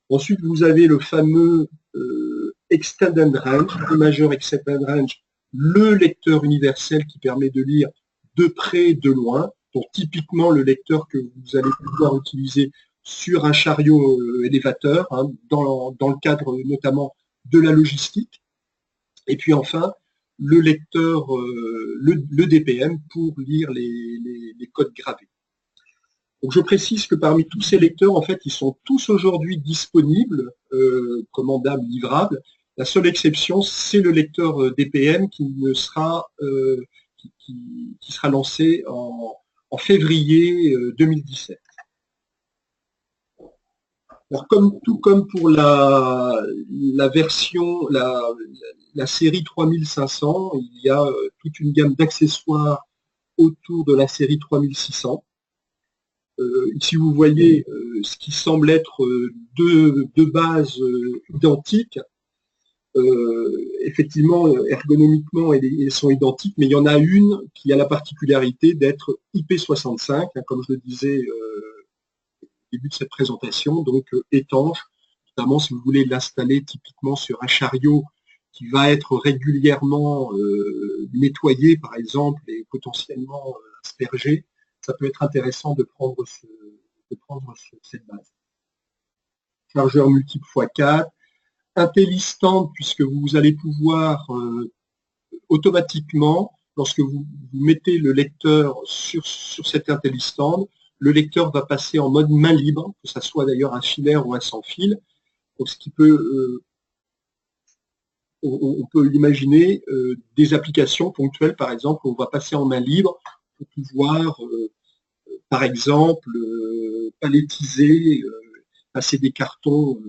Ensuite, vous avez le fameux Extended Range, Imager Extended Range, le lecteur universel qui permet de lire de près, de loin. Donc typiquement le lecteur que vous allez pouvoir utiliser sur un chariot élévateur, hein, dans le cadre notamment de la logistique. Et puis enfin, le lecteur, le DPM pour lire les codes gravés. Donc je précise que parmi tous ces lecteurs, en fait, ils sont tous aujourd'hui disponibles, commandables, livrables. La seule exception, c'est le lecteur DPM qui sera lancé en février 2017. Alors, tout comme pour la version, la série 3500, il y a toute une gamme d'accessoires autour de la série 3600. Ici, vous voyez ce qui semble être deux bases identiques. Effectivement, ergonomiquement, elles sont identiques, mais il y en a une qui a la particularité d'être IP65, hein, comme je le disais au début de cette présentation, donc étanche, notamment si vous voulez l'installer typiquement sur un chariot qui va être régulièrement nettoyé, par exemple, et potentiellement aspergé. Ça peut être intéressant de prendre cette base. Chargeur multiple x4, IntelliStand, puisque vous allez pouvoir automatiquement, lorsque vous mettez le lecteur sur cet IntelliStand, le lecteur va passer en mode main libre, que ce soit d'ailleurs un filaire ou un sans fil. Donc, ce qui peut, on peut imaginer des applications ponctuelles, par exemple, où on va passer en main libre pour pouvoir, par exemple, palettiser, passer des cartons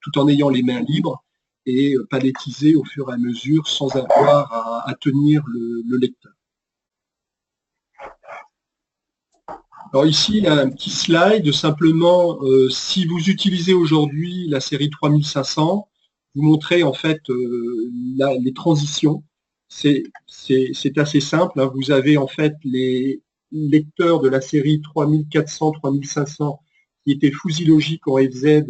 tout en ayant les mains libres et palettiser au fur et à mesure sans avoir à tenir le lecteur. Alors ici, il y a un petit slide, simplement, si vous utilisez aujourd'hui la série 3500, vous montrez en fait les transitions. C'est assez simple, hein. Vous avez en fait les lecteurs de la série 3400, 3500 qui étaient fusils logiques en FZ,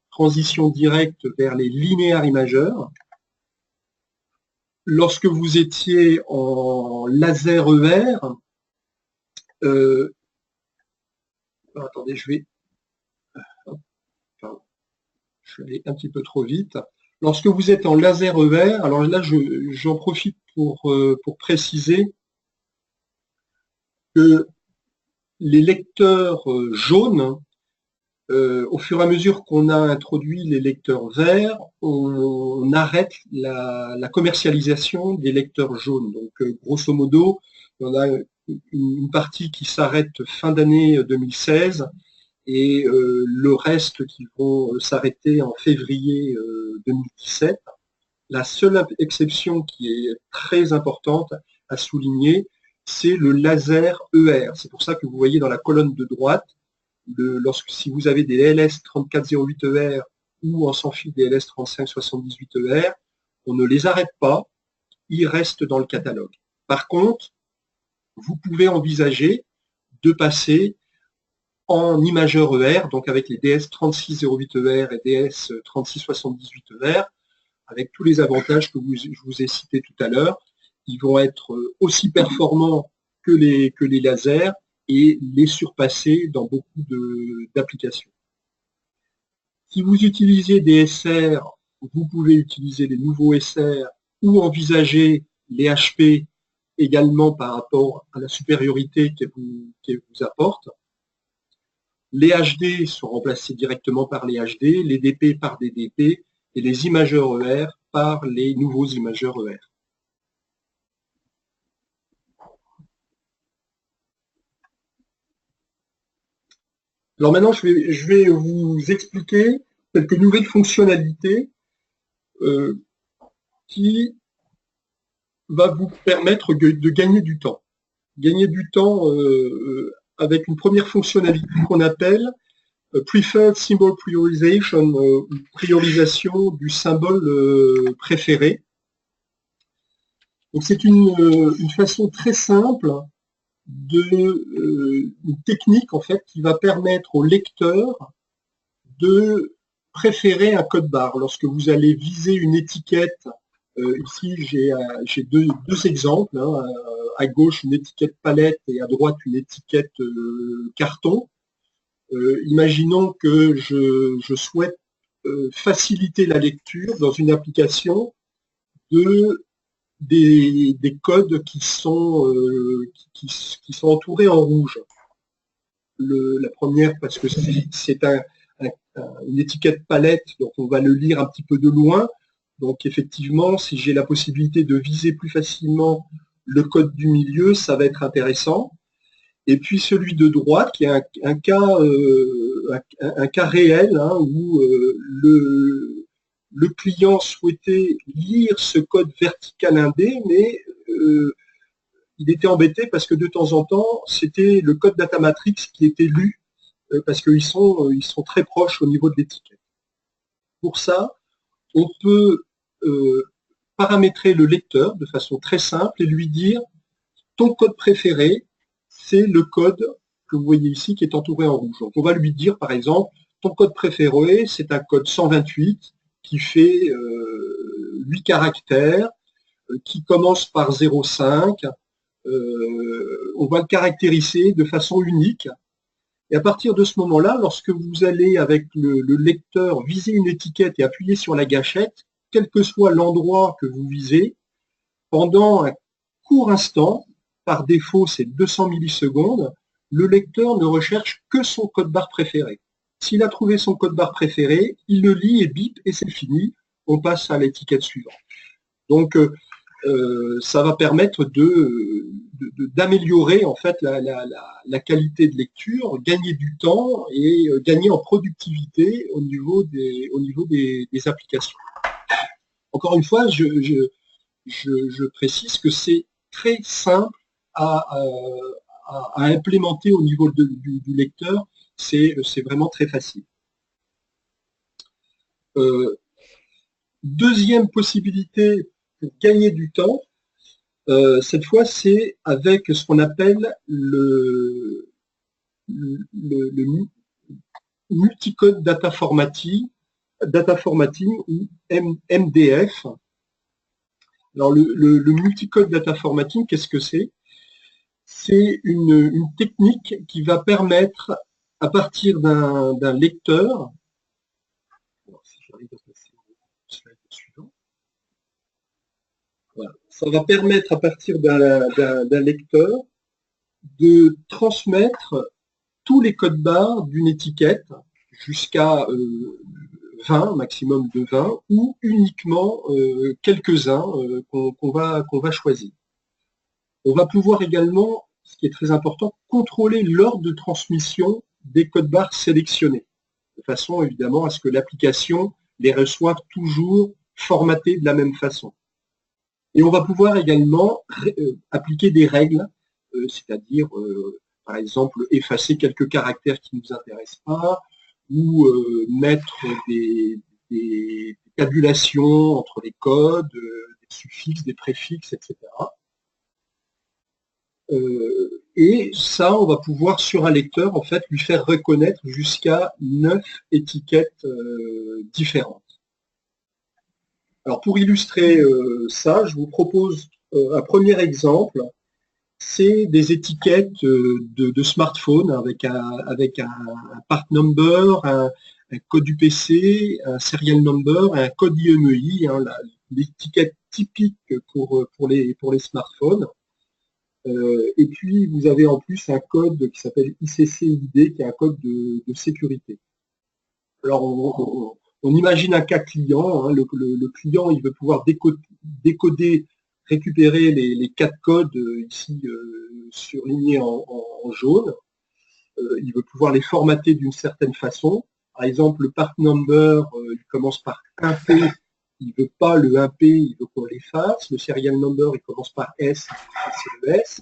transition directe vers les linéaires imageurs. Lorsque vous étiez en laser ER, attendez, je vais aller un petit peu trop vite. Lorsque vous êtes en laser ER, alors là, j'en profite pour préciser que les lecteurs jaunes, au fur et à mesure qu'on a introduit les lecteurs verts, on arrête la commercialisation des lecteurs jaunes. Donc, grosso modo, on a une partie qui s'arrête fin d'année 2016 et le reste qui vont s'arrêter en février 2017. La seule exception qui est très importante à souligner, c'est le laser ER. C'est pour ça que vous voyez dans la colonne de droite, si vous avez des LS 3408 ER ou en sans fil des LS 3578 ER, on ne les arrête pas, ils restent dans le catalogue. Par contre, vous pouvez envisager de passer en imageur ER, donc avec les DS 3608 ER et DS 3678 ER, avec tous les avantages que je vous ai cités tout à l'heure. Ils vont être aussi performants que les lasers et les surpasser dans beaucoup d'applications. Si vous utilisez des SR, vous pouvez utiliser les nouveaux SR ou envisager les HP également par rapport à la supériorité qu'elles vous apportent. Les HD sont remplacés directement par les HD, les DP par des DP et les imageurs ER par les nouveaux imageurs ER. Alors maintenant, je vais vous expliquer quelques nouvelles fonctionnalités qui va vous permettre de gagner du temps. Gagner du temps avec une première fonctionnalité qu'on appelle Preferred Symbol Priorization, priorisation du symbole préféré. Donc c'est une façon très simple une technique en fait qui va permettre au lecteur de préférer un code barre. Lorsque vous allez viser une étiquette, ici j'ai deux exemples, hein, à gauche une étiquette palette et à droite une étiquette carton. Imaginons que je souhaite faciliter la lecture dans une application des codes qui sont entourés en rouge. La première, parce que c'est une étiquette palette, donc on va le lire un petit peu de loin. Donc effectivement, si j'ai la possibilité de viser plus facilement le code du milieu, ça va être intéressant. Et puis celui de droite, qui est un cas réel, hein, où le client souhaitait lire ce code vertical indé, mais il était embêté parce que de temps en temps, c'était le code data matrix qui était lu, parce qu'ils sont très proches au niveau de l'étiquette. Pour ça, on peut paramétrer le lecteur de façon très simple et lui dire ton code préféré, c'est le code que vous voyez ici qui est entouré en rouge. Donc on va lui dire par exemple, ton code préféré, c'est un code 128 qui fait 8 caractères, qui commence par 0,5. On va le caractériser de façon unique. Et à partir de ce moment-là, lorsque vous allez avec le lecteur viser une étiquette et appuyer sur la gâchette, quel que soit l'endroit que vous visez, pendant un court instant, par défaut c'est 200 millisecondes, le lecteur ne recherche que son code barre préféré. S'il a trouvé son code barre préféré, il le lit et bip et c'est fini, on passe à l'étiquette suivante. Donc ça va permettre d'améliorer en fait la qualité de lecture, gagner du temps et gagner en productivité au niveau des applications. Encore une fois, je précise que c'est très simple à implémenter au niveau du lecteur, c'est vraiment très facile. Deuxième possibilité pour gagner du temps, cette fois c'est avec ce qu'on appelle le multicode data formatting ou MDF. Alors le multicode data formatting, qu'est-ce que c'est? C'est une technique qui va permettre, à partir d'un lecteur, voilà, ça va permettre à partir d'un lecteur de transmettre tous les codes barres d'une étiquette jusqu'à 20, maximum de 20, ou uniquement quelques-uns qu'on va choisir. On va pouvoir également, ce qui est très important, contrôler l'ordre de transmission des codes barres sélectionnés, de façon évidemment à ce que l'application les reçoive toujours formatés de la même façon. Et on va pouvoir également appliquer des règles, c'est-à-dire par exemple effacer quelques caractères qui ne nous intéressent pas, ou mettre des tabulations entre les codes, des suffixes, des préfixes, etc. Et ça, on va pouvoir, sur un lecteur, en fait, lui faire reconnaître jusqu'à 9 étiquettes différentes. Alors, pour illustrer ça, je vous propose un premier exemple. C'est des étiquettes de smartphone avec un part number, un code UPC, un serial number, un code IMEI, hein, l'étiquette typique pour les smartphones. Et puis, vous avez en plus un code qui s'appelle ICC-ID, qui est un code de sécurité. Alors, on imagine un cas client. Hein, le client, il veut pouvoir décoder, récupérer les 4 codes ici surlignés en jaune. Il veut pouvoir les formater d'une certaine façon. Par exemple, le part number, il commence par 1P. Il ne veut pas le 1P, il veut qu'on l'efface. Le serial number, il commence par S, c'est le S.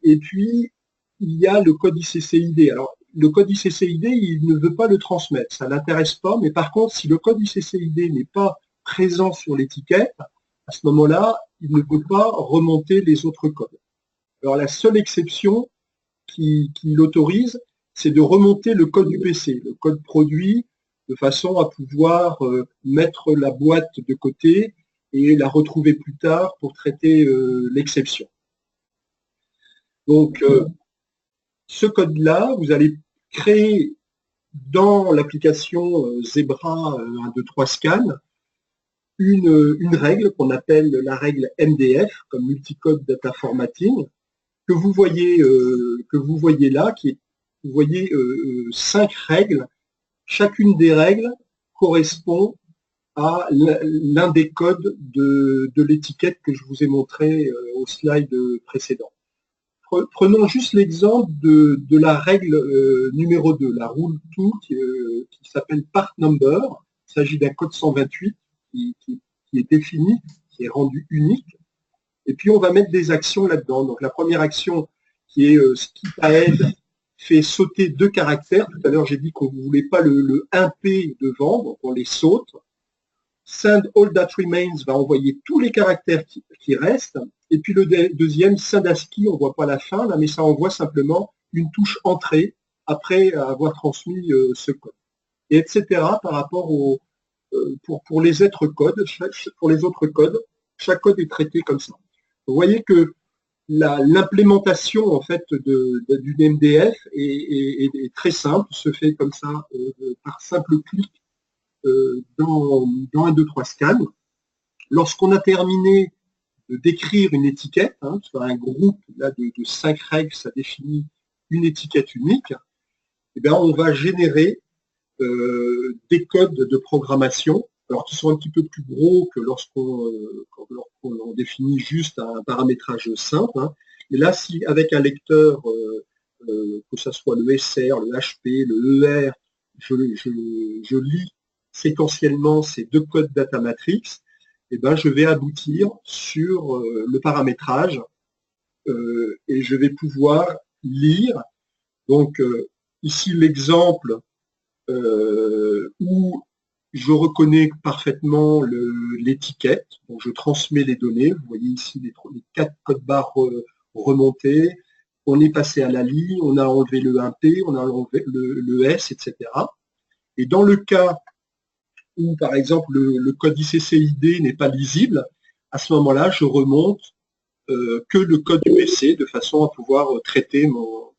Et puis, il y a le code ICC-ID. Alors, le code ICC-ID, il ne veut pas le transmettre, ça ne l'intéresse pas, mais par contre, si le code ICC-ID n'est pas présent sur l'étiquette, à ce moment-là, il ne peut pas remonter les autres codes. Alors, la seule exception qui l'autorise, c'est de remonter le code UPC, le code produit, de façon à pouvoir mettre la boîte de côté et la retrouver plus tard pour traiter l'exception. Donc, ce code-là, vous allez créer dans l'application Zebra 1, 2, 3 Scan une règle qu'on appelle la règle MDF, comme Multicode Data Formatting, que vous voyez là, vous voyez 5 règles. Chacune des règles correspond à l'un des codes de l'étiquette que je vous ai montré au slide précédent. Prenons juste l'exemple de la règle numéro 2, la rule 2, qui s'appelle part number. Il s'agit d'un code 128 qui est défini, qui est rendu unique. Et puis on va mettre des actions là-dedans. Donc la première action qui est skip ahead fait sauter 2 caractères. Tout à l'heure j'ai dit qu'on ne voulait pas le 1P devant, donc on les saute. Send all that remains va envoyer tous les caractères qui restent. Et puis le deuxième, send ASCII, on ne voit pas la fin, là, mais ça envoie simplement une touche entrée après avoir transmis ce code. Et etc. par rapport pour les autres codes, chaque code est traité comme ça. Vous voyez que l'implémentation en fait d'une MDF est très simple, se fait comme ça par simple clic dans 1, 2, 3 Scan. Lorsqu'on a terminé de décrire une étiquette, hein, sur un groupe là, de 5 règles, ça définit une étiquette unique, et bien, on va générer des codes de programmation, alors qui sont un petit peu plus gros que lorsqu'on définit juste un paramétrage simple. Hein. Et là, si avec un lecteur, que ce soit le SR, le HP, le ER, je lis séquentiellement ces 2 codes data matrix, et ben, je vais aboutir sur le paramétrage et je vais pouvoir lire. Donc, ici, l'exemple où je reconnais parfaitement l'étiquette. Donc, je transmets les données. Vous voyez ici les 4 codes barres remontés. On est passé à la ligne, on a enlevé le 1P, on a enlevé le S, etc. Et dans le cas où, par exemple, le code ICC-ID n'est pas lisible, à ce moment-là, je remonte que le code UPC de façon à pouvoir traiter mon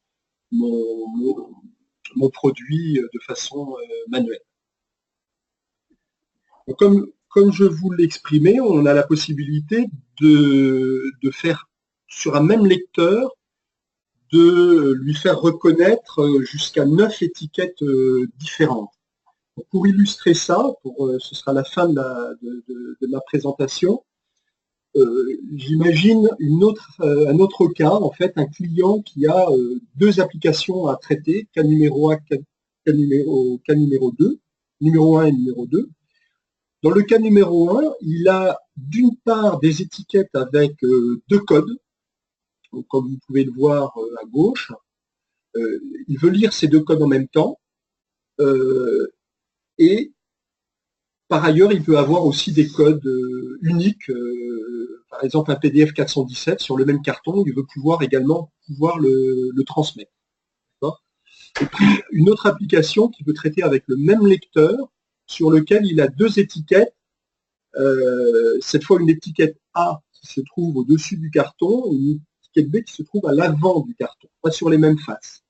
produit de façon manuelle. Donc, comme je vous l'exprimais, on a la possibilité de faire sur un même lecteur, de lui faire reconnaître jusqu'à 9 étiquettes différentes. Donc, pour illustrer ça, ce sera la fin de ma présentation, j'imagine un autre cas, en fait, un client qui a deux applications à traiter, cas numéro 1, cas numéro 2, numéro 1 et numéro 2. Dans le cas numéro 1, il a d'une part des étiquettes avec deux codes, donc, comme vous pouvez le voir à gauche. Il veut lire ces deux codes en même temps, et par ailleurs, il peut avoir aussi des codes uniques, par exemple un PDF 417 sur le même carton, il veut également pouvoir le transmettre. Et puis une autre application qui peut traiter avec le même lecteur, sur lequel il a deux étiquettes, cette fois une étiquette A qui se trouve au-dessus du carton, et une étiquette B qui se trouve à l'avant du carton, pas sur les mêmes faces.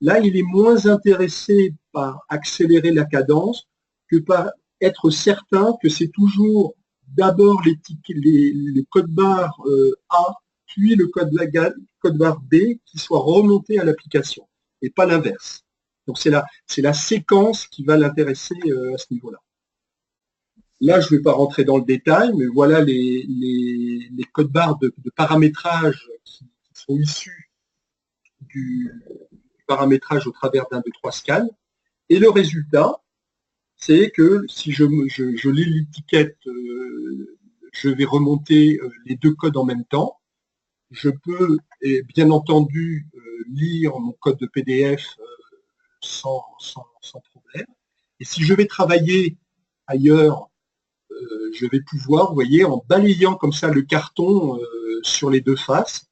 Là, il est moins intéressé par accélérer la cadence que par être certain que c'est toujours d'abord le code barre A, puis le code barre B qui soit remonté à l'application, et pas l'inverse. Donc c'est la séquence qui va l'intéresser à ce niveau-là. Là, je ne vais pas rentrer dans le détail, mais voilà les codes barres de paramétrage qui sont issus du paramétrage au travers d'un, deux, trois scans. Et le résultat, c'est que si je lis l'étiquette, je vais remonter les deux codes en même temps. Je peux, bien entendu, lire mon code de PDF sans problème. Et si je vais travailler ailleurs, je vais pouvoir, vous voyez, en balayant comme ça le carton sur les deux faces,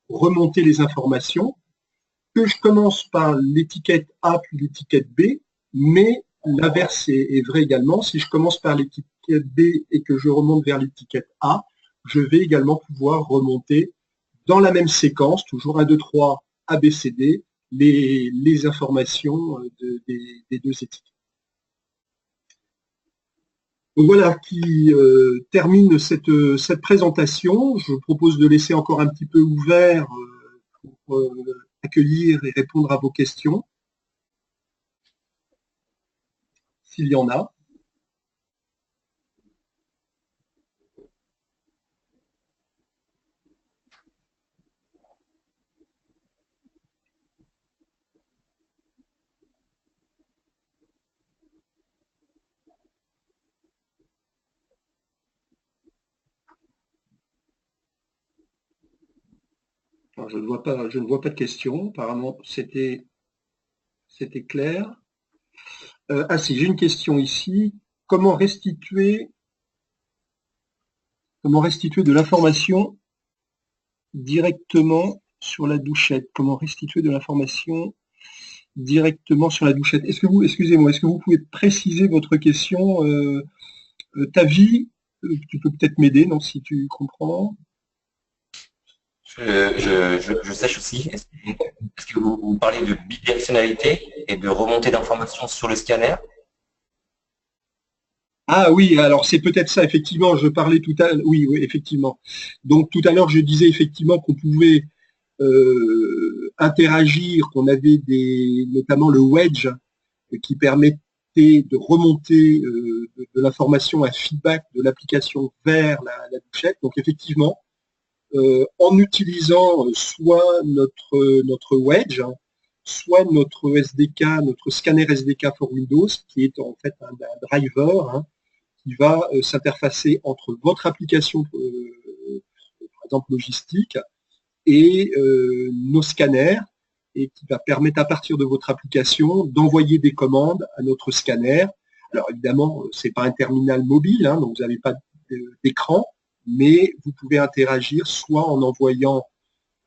remonter les informations, que je commence par l'étiquette A puis l'étiquette B, mais l'inverse est vrai également. Si je commence par l'étiquette B et que je remonte vers l'étiquette A, je vais également pouvoir remonter dans la même séquence, toujours 1, 2, 3, A, B, C, D, les informations des deux étiquettes. Donc voilà qui termine cette présentation. Je propose de laisser encore un petit peu ouvert pour accueillir et répondre à vos questions, s'il y en a. Alors, je ne vois pas de questions. Apparemment, c'était clair. Ah si, j'ai une question ici. Comment restituer de l'information directement sur la douchette? Comment restituer de l'information directement sur la douchette? Excusez-moi, est-ce que vous pouvez préciser votre question? Tavi, tu peux peut-être m'aider, non, si tu comprends. Je sèche aussi. Est-ce que vous parlez de bidirectionnalité et de remontée d'informations sur le scanner? Ah oui, alors c'est peut-être ça, effectivement, je parlais tout à l'heure, oui, effectivement. Donc tout à l'heure, je disais effectivement qu'on pouvait interagir, qu'on avait notamment le wedge qui permettait de remonter de l'information, un feedback de l'application vers la douchette. Donc effectivement, en utilisant soit notre wedge, soit notre SDK, notre scanner SDK for Windows, qui est en fait un driver qui va s'interfacer entre votre application, par exemple logistique, et nos scanners, et qui va permettre à partir de votre application d'envoyer des commandes à notre scanner. Alors évidemment, ce n'est pas un terminal mobile, donc vous n'avez pas d'écran, mais vous pouvez interagir soit en envoyant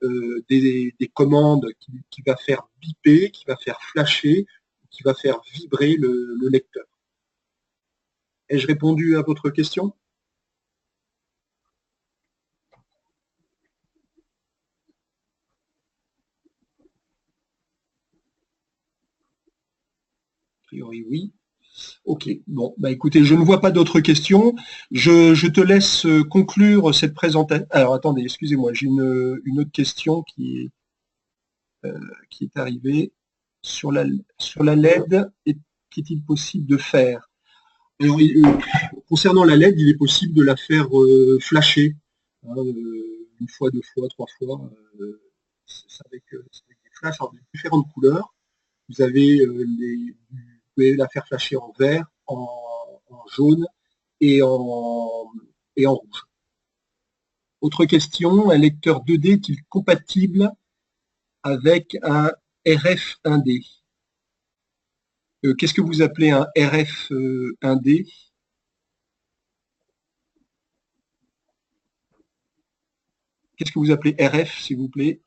des commandes qui va faire biper, qui va faire flasher, qui va faire vibrer le lecteur. Ai-je répondu à votre question? A priori, oui. Ok, bon, bah écoutez, je ne vois pas d'autres questions. Je te laisse conclure cette présentation. Alors attendez, excusez-moi, j'ai une autre question qui est arrivée sur la LED. Qu'est-il possible de faire? Alors, concernant la LED, il est possible de la faire flasher. hein, une fois, deux fois, trois fois. C'est c'est avec des flashs de différentes couleurs. Vous avez vous pouvez la faire flasher en vert, en jaune et et en rouge. Autre question, un lecteur 2D est-il compatible avec un RF1D? Qu'est-ce que vous appelez un RF1D? Qu'est-ce que vous appelez RF, s'il vous plaît?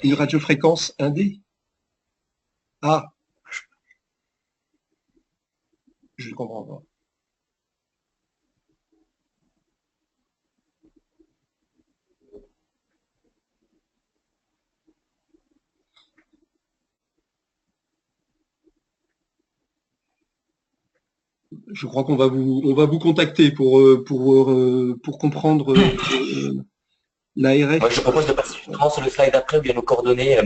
Une radiofréquence 1D? Ah, je ne comprends pas. Je crois on va vous contacter pour comprendre l'ARF. Moi, je propose de passer justement sur le slide après où il y a nos coordonnées,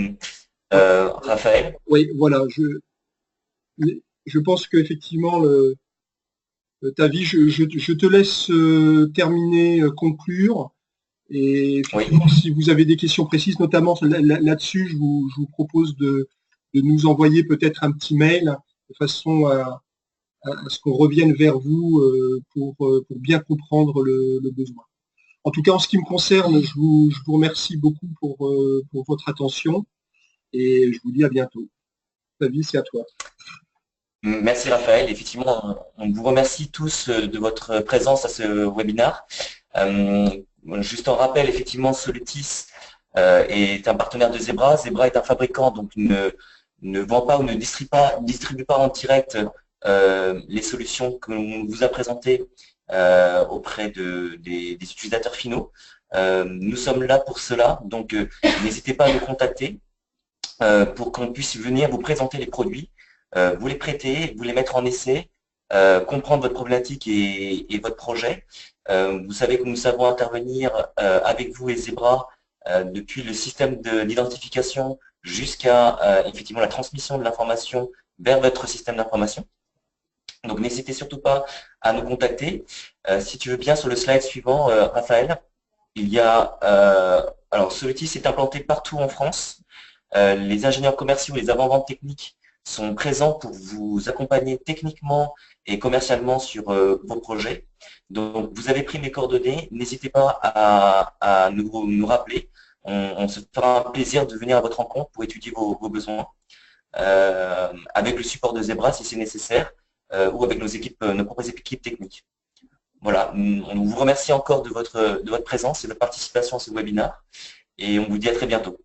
Raphaël. Oui, voilà. Je pense qu'effectivement, ta vie, je te laisse terminer, conclure. Et effectivement, Oui. si vous avez des questions précises, notamment là-dessus, je vous propose de nous envoyer peut-être un petit mail de façon à ce qu'on revienne vers vous pour bien comprendre le besoin. En tout cas, en ce qui me concerne, je vous remercie beaucoup pour votre attention et je vous dis à bientôt. David, c'est à toi. Merci Raphaël. Effectivement, on vous remercie tous de votre présence à ce webinaire. Juste en rappel, effectivement, Solutis est un partenaire de Zebra. Zebra est un fabricant, donc ne vend pas ou ne distribue pas en direct les solutions que l'on vous a présentées auprès des utilisateurs finaux. Nous sommes là pour cela, donc n'hésitez pas à nous contacter pour qu'on puisse venir vous présenter les produits, vous les prêter, vous les mettre en essai, comprendre votre problématique et votre projet. Vous savez que nous savons intervenir avec vous et Zebra depuis le système d'identification jusqu'à effectivement la transmission de l'information vers votre système d'information. Donc n'hésitez surtout pas à nous contacter. Si tu veux bien, sur le slide suivant, Raphaël, il y a alors Solutis est implanté partout en France. Les ingénieurs commerciaux et les avant-ventes techniques sont présents pour vous accompagner techniquement et commercialement sur vos projets. Donc, vous avez pris mes coordonnées. N'hésitez pas à nous rappeler. On se fera un plaisir de venir à votre rencontre pour étudier vos besoins avec le support de Zebra si c'est nécessaire ou avec nos propres équipes techniques. Voilà, on vous remercie encore de votre présence et de votre participation à ce webinaire et on vous dit à très bientôt.